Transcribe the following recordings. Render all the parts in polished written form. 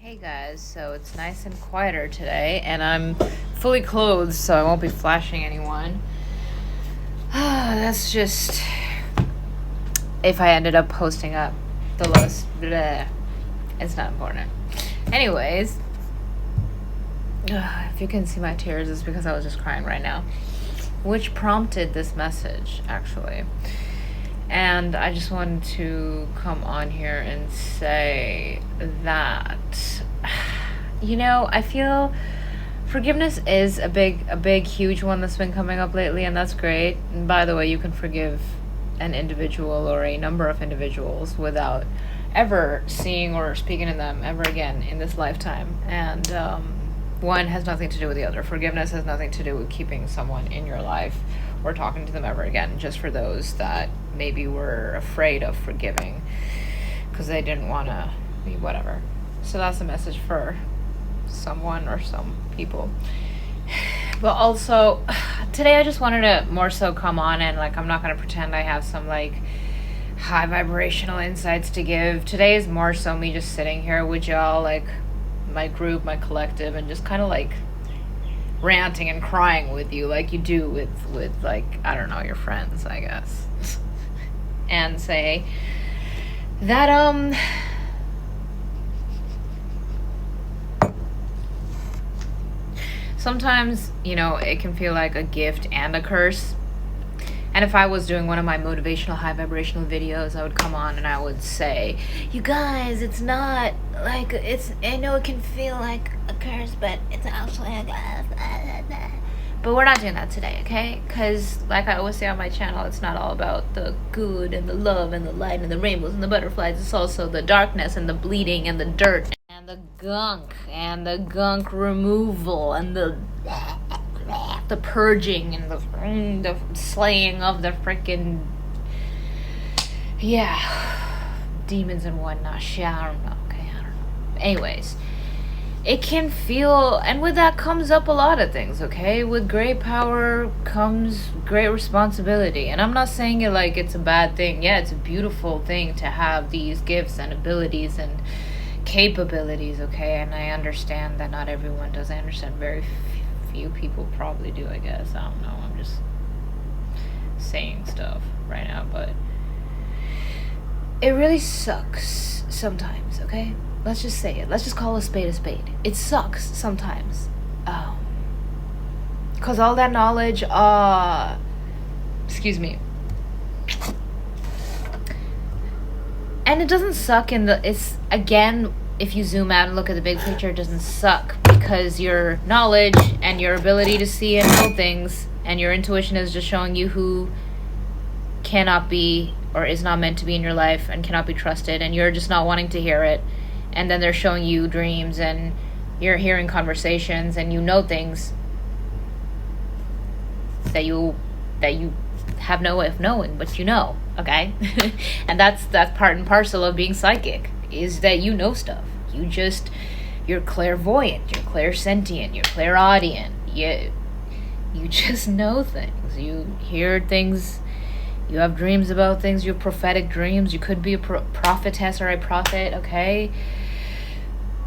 Hey guys, so it's nice and quieter today, and I'm fully clothed, so I won't be flashing anyone. That's just if I ended up posting up the list. Bleh. It's not important. Anyways, if you can see my tears, it's because I was just crying right now, which prompted this message actually. And I just wanted to come on here and say that, I feel forgiveness is a big, huge one that's been coming up lately, and that's great. And by the way, you can forgive an individual or a number of individuals without ever seeing or speaking to them ever again in this lifetime. And one has nothing to do with the other. Forgiveness has nothing to do with keeping someone in your life or talking to them ever again, just for those that maybe were afraid of forgiving because they didn't want to be whatever. So that's a message for someone or some people. But also, today I just wanted to more so come on and, I'm not going to pretend I have some, high vibrational insights to give. Today is more so me just sitting here with y'all, my group, my collective, and just kind of, ranting and crying with you like you do with I don't know, your friends, I guess. And say that sometimes, it can feel like a gift and a curse. And if I was doing one of my motivational high vibrational videos, I would come on and I would say, you guys, it's not I know it can feel like a curse, but it's actually a gift. But we're not doing that today, okay? Because like I always say on my channel, it's not all about the good and the love and the light and the rainbows and the butterflies. It's also the darkness and the bleeding and the dirt and the gunk removal and the purging and the slaying of the freaking demons and whatnot. I don't know. Anyways, it can feel, and with that comes up a lot of things, okay? With great power comes great responsibility. And I'm not saying it like it's a bad thing. Yeah, it's a beautiful thing to have these gifts and abilities and capabilities, okay? And I understand that not everyone does. I understand very few people probably do, I guess. I don't know. I'm just saying stuff right now, but it really sucks sometimes, okay? Let's just say it. Let's just call a spade a spade. It sucks sometimes. Because all that knowledge, excuse me. And it doesn't suck it's, again, if you zoom out and look at the big picture, it doesn't suck because your knowledge and your ability to see and know things and your intuition is just showing you who cannot be or is not meant to be in your life and cannot be trusted, and you're just not wanting to hear it. And then they're showing you dreams and you're hearing conversations and you know things that you have no way of knowing, but you know, okay? And that's part and parcel of being psychic, is that you know stuff. You're clairvoyant, you're clairsentient, you're clairaudient. You just know things. You hear things. You have dreams about things. You have prophetic dreams. You could be a prophetess or a prophet, okay?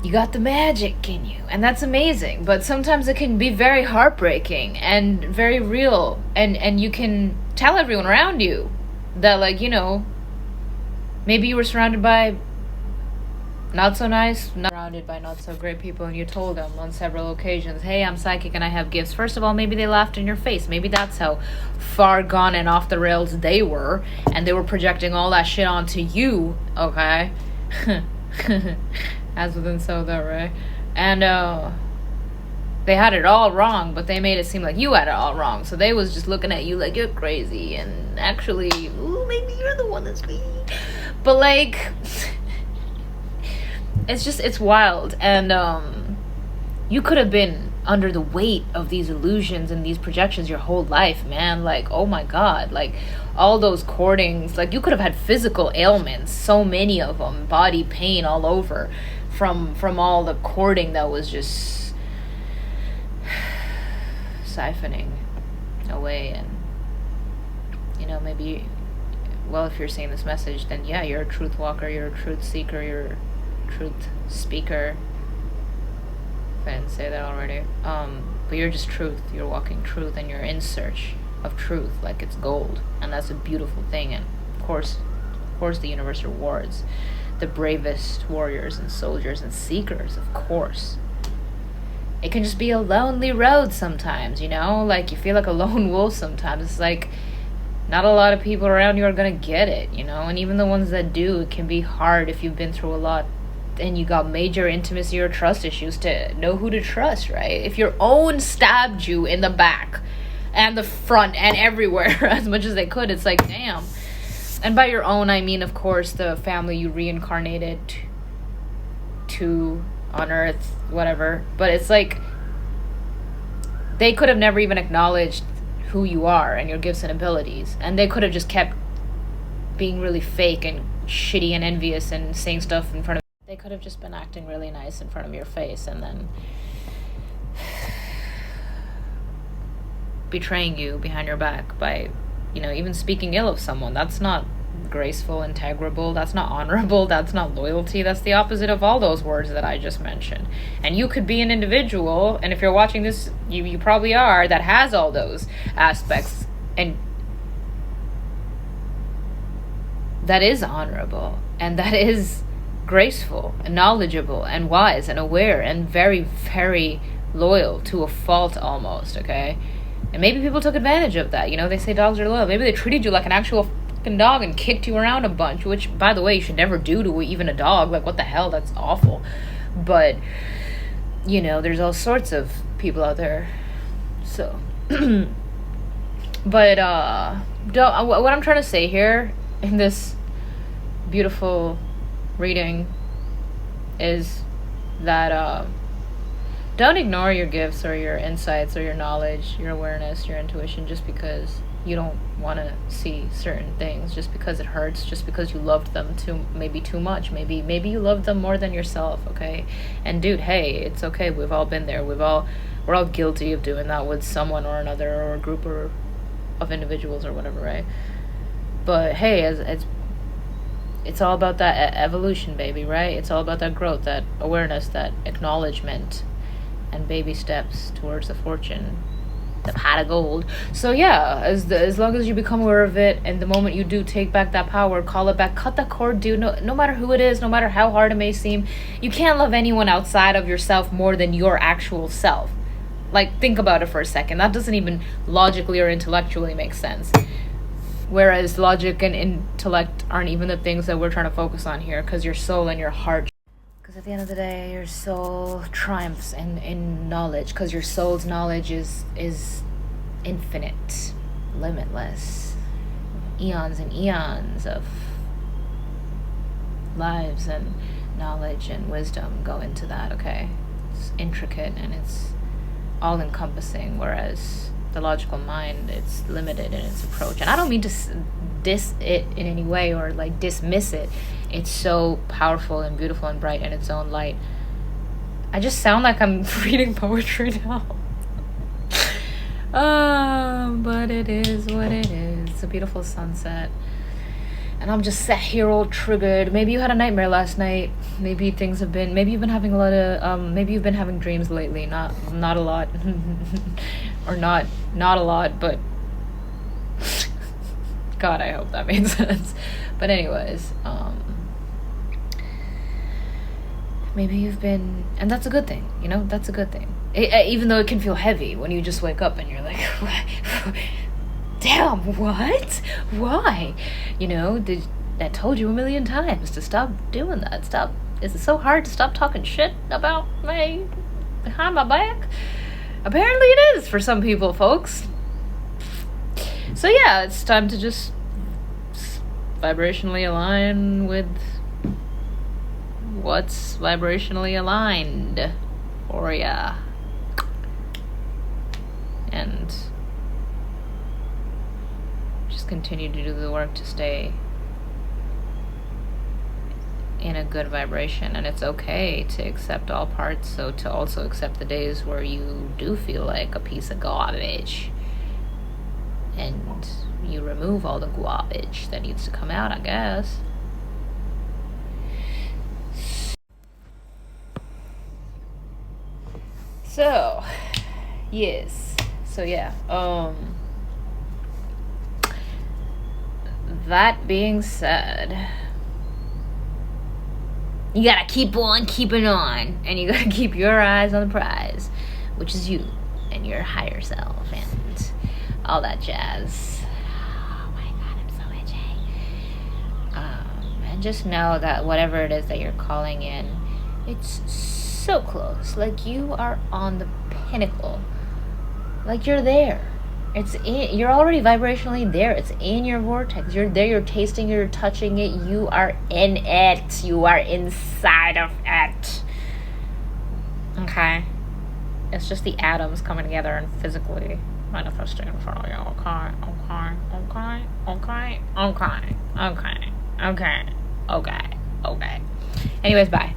You got the magic in you, and that's amazing. But sometimes it can be very heartbreaking and very real, and you can tell everyone around you that, maybe you were surrounded by not so nice, not surrounded by not so great people, and you told them on several occasions, hey, I'm psychic and I have gifts. First of all, maybe they laughed in your face. Maybe that's how far gone and off the rails they were, and they were projecting all that shit onto you, okay? As within so though, right? And they had it all wrong, but they made it seem like you had it all wrong. So they was just looking at you like you're crazy, and actually, ooh, maybe you're the one that's me. But it's wild. And you could have been under the weight of these illusions and these projections your whole life, man. Oh my god, all those courtings, you could have had physical ailments, so many of them, body pain all over from all the courting that was just siphoning away. And maybe, well, if you're seeing this message, then yeah, you're a truth walker, you're a truth seeker, you're a truth speaker, I didn't say that already. But you're just truth. You're walking truth, and you're in search of truth, like it's gold, and that's a beautiful thing. And of course, the universe rewards the bravest warriors and soldiers and seekers. Of course, it can just be a lonely road sometimes. You know, like you feel like a lone wolf sometimes. It's like not a lot of people around you are gonna get it. You know, and even the ones that do, it can be hard if you've been through a lot and you got major intimacy or trust issues to know who to trust, right? If your own stabbed you in the back and the front and everywhere as much as they could, it's like, damn. And by your own, I mean, of course, the family you reincarnated to on Earth, whatever. But it's like they could have never even acknowledged who you are and your gifts and abilities. And they could have just kept being really fake and shitty and envious and saying stuff in front of. They could have just been acting really nice in front of your face and then betraying you behind your back by, you know, even speaking ill of someone. That's not graceful, integrable, that's not honorable, that's not loyalty. That's the opposite of all those words that I just mentioned. And you could be an individual, and if you're watching this, you probably are, that has all those aspects, and that is honorable, and that is graceful and knowledgeable and wise and aware and very, very loyal to a fault almost, okay? And maybe people took advantage of that. You know, they say dogs are loyal. Maybe they treated you like an actual fucking dog and kicked you around a bunch, which, by the way, you should never do to even a dog. Like, what the hell? That's awful. But, you know, there's all sorts of people out there. So, but, what I'm trying to say here in this beautiful reading is that don't ignore your gifts or your insights or your knowledge, your awareness, your intuition just because you don't want to see certain things, just because it hurts, just because you loved them maybe too much, maybe you loved them more than yourself, okay? And dude, hey, it's okay. We've all been there. We're all guilty of doing that with someone or another, or a group of individuals or whatever, right? But hey, it's all about that evolution, baby, right? It's all about that growth, that awareness, that acknowledgement, and baby steps towards the fortune, the pot of gold. So yeah, as long as you become aware of it, and the moment you do take back that power, call it back, cut that cord, dude. No matter who it is, no matter how hard it may seem, you can't love anyone outside of yourself more than your actual self. Like, think about it for a second. That doesn't even logically or intellectually make sense. Whereas logic and intellect aren't even the things that we're trying to focus on here, because your soul and your heart. Because at the end of the day, your soul triumphs in knowledge, because your soul's knowledge is infinite, limitless. Eons and eons of lives and knowledge and wisdom go into that, okay? It's intricate and it's all-encompassing, whereas the logical mind, it's limited in its approach. And I don't mean to diss it in any way or like dismiss it. It's so powerful and beautiful and bright in its own light. I just sound like I'm reading poetry now. But it is what it is. It's a beautiful sunset. And I'm just sat here all triggered. Maybe you had a nightmare last night. Maybe you've been having a lot of, maybe you've been having dreams lately. Not a lot. Or not a lot, but God, I hope that made sense. But anyways, maybe you've been, and that's a good thing, you know, that's a good thing. Even though it can feel heavy when you just wake up and you're like, damn, what? Why? You know, I told you a million times to stop doing that. Stop. Is it so hard to stop talking shit about me behind my back? Apparently it is for some people, folks. So yeah, it's time to just vibrationally align with what's vibrationally aligned for ya. And just continue to do the work to stay in a good vibration. And it's okay to accept all parts, so to also accept the days where you do feel like a piece of garbage and you remove all the garbage that needs to come out, I guess. So, yes. So yeah. That being said, you gotta keep on keeping on, and you gotta keep your eyes on the prize, which is you and your higher self and all that jazz. Oh my god, I'm so itchy. And just know that whatever it is that you're calling in, it's so close. Like you are on the pinnacle. Like you're there. You're already vibrationally there. It's in your vortex. You're there, you're tasting it, you're touching it, you are in it. You are inside of it. Okay? It's just the atoms coming together and physically manifesting in front of you. Okay, okay, okay, okay, okay, okay, okay, okay, okay. Anyways, bye.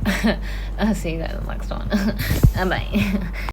I'll see you guys in the next one. Bye.